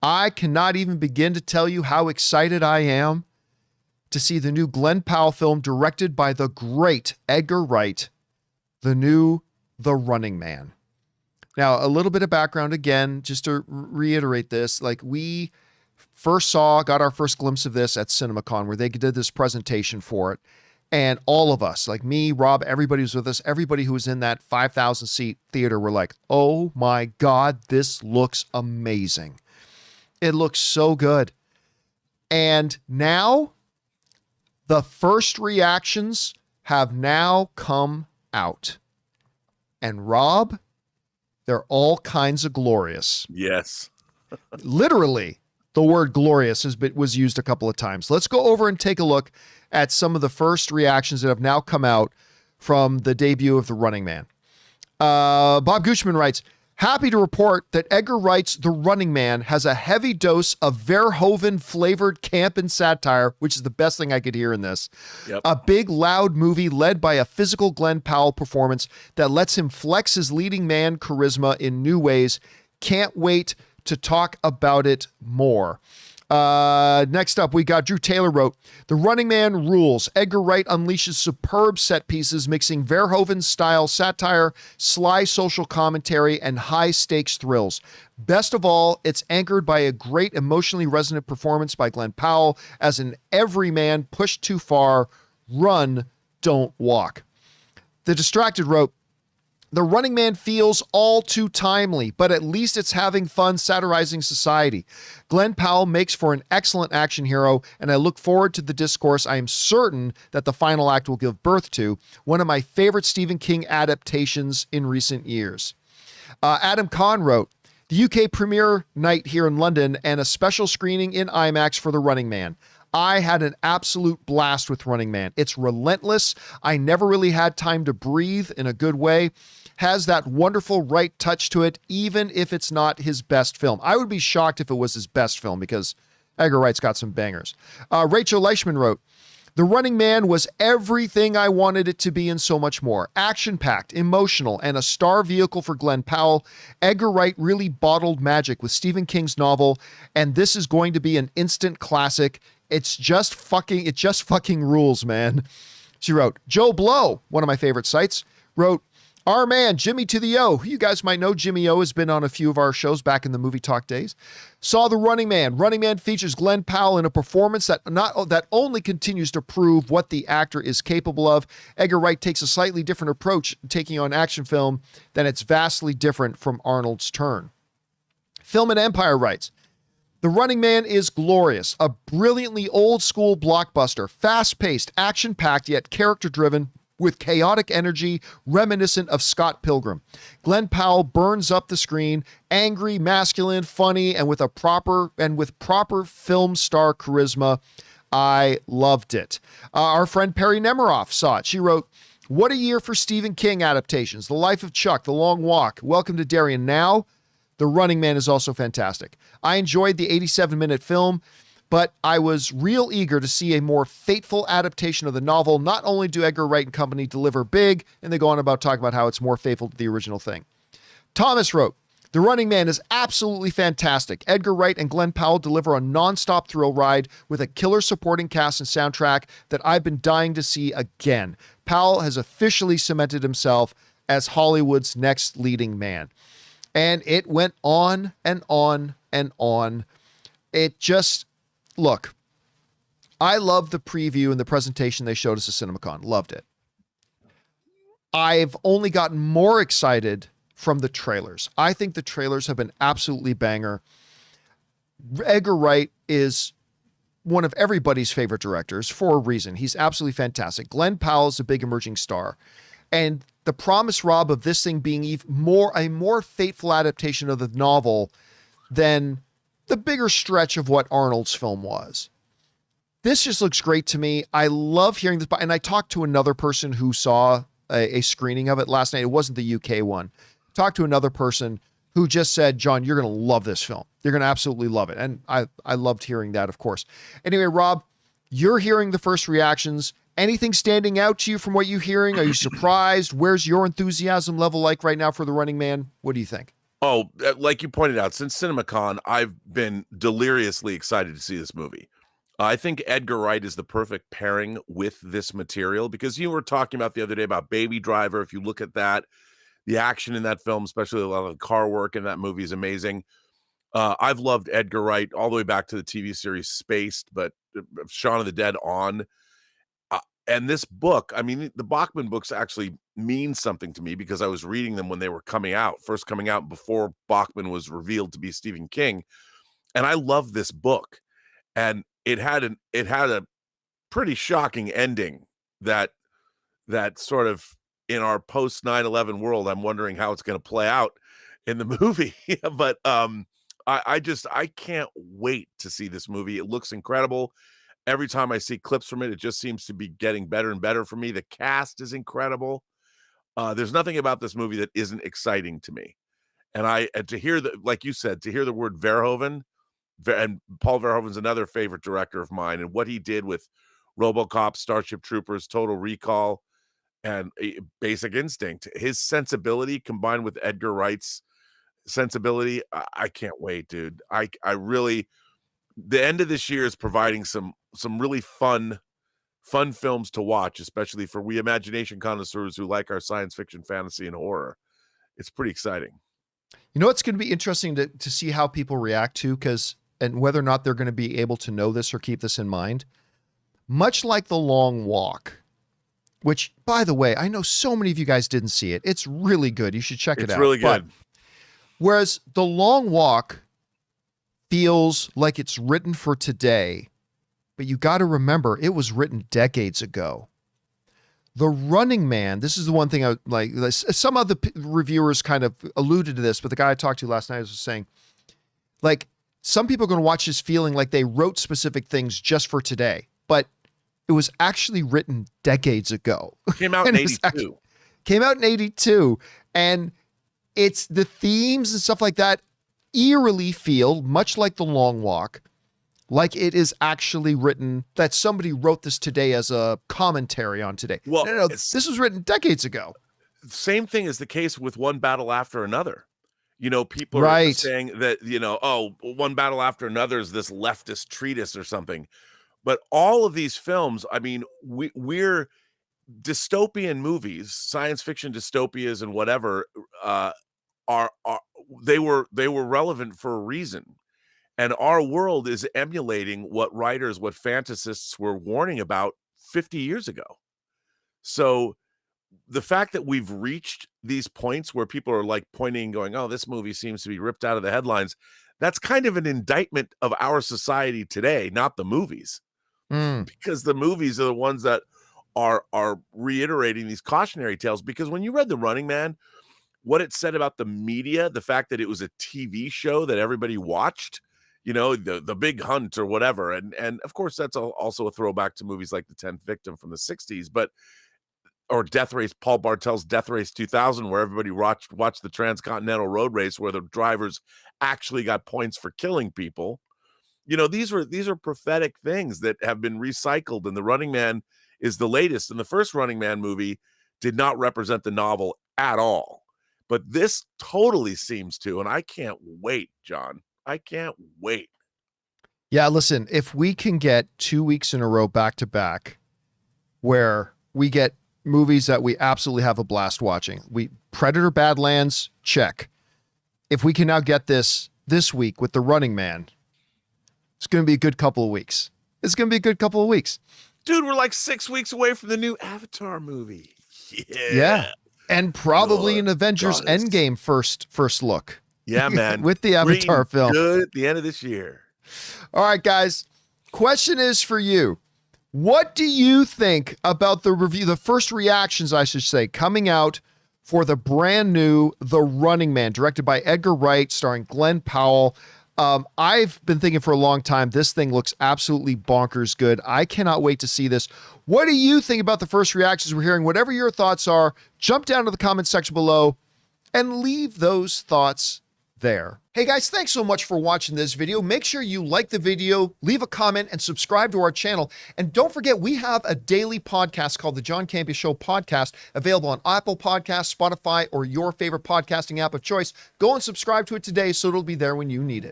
I cannot even begin to tell you how excited I am to see the new Glenn Powell film directed by the great Edgar Wright, the new The Running Man. Now, a little bit of background again, just to reiterate this, like we got our first glimpse of this at CinemaCon where they did this presentation for it. And all of us, like me, Rob, everybody was with us, everybody who was in that 5,000 seat theater were like, oh my God, this looks amazing. It looks so good. And now the first reactions have now come out. And Rob, they're all kinds of glorious. Yes. Literally, the word glorious was used a couple of times. Let's go over and take a look at some of the first reactions that have now come out from the debut of The Running Man. Bob Goochman writes, happy to report that Edgar Wright's The Running Man has a heavy dose of Verhoeven-flavored camp and satire, which is the best thing I could hear in this. Yep. A big, loud movie led by a physical Glenn Powell performance that lets him flex his leading man charisma in new ways. Can't wait to talk about it more. Next up, we got Drew Taylor wrote, The Running Man rules. Edgar Wright unleashes superb set pieces, mixing Verhoeven-style satire, sly social commentary, and high-stakes thrills. Best of all, it's anchored by a great emotionally resonant performance by Glenn Powell as an everyman pushed too far, run, don't walk. The Distracted wrote, The Running Man feels all too timely, but at least it's having fun satirizing society. Glenn Powell makes for an excellent action hero, and I look forward to the discourse I am certain that the final act will give birth to, one of my favorite Stephen King adaptations in recent years. Adam Kahn wrote, the UK premiere night here in London and a special screening in IMAX for The Running Man. I had an absolute blast with Running Man. It's relentless. I never really had time to breathe in a good way. Has that wonderful right touch to it, even if it's not his best film. I would be shocked if it was his best film because Edgar Wright's got some bangers. Rachel Leichman wrote, The Running Man was everything I wanted it to be and so much more. Action-packed, emotional, and a star vehicle for Glenn Powell. Edgar Wright really bottled magic with Stephen King's novel, and this is going to be an instant classic. It just fucking rules, man. She wrote, Joe Blow, one of my favorite sites, wrote, our man, Jimmy to the O, who you guys might know, Jimmy O has been on a few of our shows back in the Movie Talk days, saw The Running Man. Running Man features Glenn Powell in a performance that only continues to prove what the actor is capable of. Edgar Wright takes a slightly different approach taking on action film than it's vastly different from Arnold's turn. Film and Empire writes, The Running Man is glorious, a brilliantly old-school blockbuster, fast-paced, action-packed, yet character-driven, with chaotic energy reminiscent of Scott Pilgrim. Glenn Powell burns up the screen, angry, masculine, funny, and with proper film star charisma. I loved it. Our friend Perry Nemiroff saw it. She wrote, what a year for Stephen King adaptations. The Life of Chuck, The Long Walk, Welcome to Darien. Now, The Running Man is also fantastic. I enjoyed the 87-minute film, but I was real eager to see a more faithful adaptation of the novel. Not only do Edgar Wright and company deliver big, and they go on about talking about how it's more faithful to the original thing. Thomas wrote, The Running Man is absolutely fantastic. Edgar Wright and Glenn Powell deliver a nonstop thrill ride with a killer supporting cast and soundtrack that I've been dying to see again. Powell has officially cemented himself as Hollywood's next leading man. And it went on and on and on. Look, I love the preview and the presentation they showed us at CinemaCon. Loved it. I've only gotten more excited from the trailers. I think the trailers have been absolutely banger. Edgar Wright is one of everybody's favorite directors for a reason. He's absolutely fantastic. Glenn Powell is a big emerging star. And the promise, Rob, of this thing being a more faithful adaptation of the novel than the bigger stretch of what Arnold's film was. This just looks great to me. I love hearing this. And I talked to another person who saw a screening of it last night. It wasn't the UK one. Talked to another person who just said, John, you're going to love this film. You're going to absolutely love it. And I loved hearing that, of course. Anyway, Rob, you're hearing the first reactions. Anything standing out to you from what you're hearing? Are you surprised? Where's your enthusiasm level like right now for The Running Man? What do you think? Oh, like you pointed out, since CinemaCon, I've been deliriously excited to see this movie. I think Edgar Wright is the perfect pairing with this material because you were talking about the other day about Baby Driver. If you look at that, the action in that film, especially a lot of the car work in that movie, is amazing. I've loved Edgar Wright all the way back to the TV series Spaced, but Shaun of the Dead on. And this book, I mean, the Bachman books actually mean something to me because I was reading them when they were first coming out before Bachman was revealed to be Stephen King. And I love this book. And it had a pretty shocking ending that sort of in our post 9/11 world, I'm wondering how it's going to play out in the movie. But I can't wait to see this movie. It looks incredible. Every time I see clips from it, it just seems to be getting better and better for me. The cast is incredible. There's nothing about this movie that isn't exciting to me. And to hear like you said, to hear the word Verhoeven, and Paul Verhoeven's another favorite director of mine, and what he did with RoboCop, Starship Troopers, Total Recall, and Basic Instinct, his sensibility combined with Edgar Wright's sensibility, I can't wait, dude. I really, the end of this year is providing some really fun films to watch, especially for we imagination connoisseurs who like our science fiction, fantasy, and horror. It's pretty exciting. You know, it's going to be interesting to see how people react to, and whether or not they're going to be able to know this or keep this in mind. Much like The Long Walk, which, by the way, I know so many of you guys didn't see it. It's really good. You should check it out. It's really good. But, whereas The Long Walk feels like it's written for today, but you got to remember it was written decades ago. The Running Man, this is the one thing I like. Some of the reviewers kind of alluded to this, but the guy I talked to last night was saying, like, some people are going to watch this feeling like they wrote specific things just for today, but it was actually written decades ago. Came out in 82. Came out in 82. And it's the themes and stuff like that eerily feel, much like The Long Walk, like it is actually written, that somebody wrote this today as a commentary on today. Well, no, this was written decades ago. Same thing is the case with One Battle After Another. You know, people are saying that, you know, oh, One Battle After Another is this leftist treatise or something. But all of these films, I mean, we're dystopian movies, science fiction dystopias and whatever, they were relevant for a reason. And our world is emulating what writers, what fantasists were warning about 50 years ago. So the fact that we've reached these points where people are like pointing and going, oh, this movie seems to be ripped out of the headlines, that's kind of an indictment of our society today, not the movies. Because the movies are the ones that are reiterating these cautionary tales. Because when you read The Running Man, what it said about the media, the fact that it was a TV show that everybody watched, you know, the Big Hunt or whatever. And of course, that's also a throwback to movies like The 10th Victim from the 60s, or Death Race, Paul Bartel's Death Race 2000, where everybody watched the Transcontinental Road Race, where the drivers actually got points for killing people. You know, these are prophetic things that have been recycled, and The Running Man is the latest. And the first Running Man movie did not represent the novel at all. But this totally seems to, and I can't wait, John. I can't wait. Yeah, listen, if we can get 2 weeks in a row back to back where we get movies that we absolutely have a blast watching. Predator Badlands, check. If we can now get this week with The Running Man, it's going to be a good couple of weeks. Dude, we're like 6 weeks away from the new Avatar movie. Yeah. And probably an Avengers Endgame first look. Yeah, man. With the Avatar film. Good at the end of this year. All right, guys. Question is for you. What do you think about the review, the first reactions, I should say, coming out for the brand new The Running Man, directed by Edgar Wright, starring Glenn Powell? I've been thinking for a long time, this thing looks absolutely bonkers good. I cannot wait to see this. What do you think about the first reactions we're hearing? Whatever your thoughts are, jump down to the comment section below and leave those thoughts there. Hey guys, thanks so much for watching this video. Make sure you like the video, leave a comment, and subscribe to our channel. And don't forget, we have a daily podcast called the John Campea Show podcast, available on Apple Podcasts, Spotify, or your favorite podcasting app of choice. Go and subscribe to it today so it'll be there when you need it.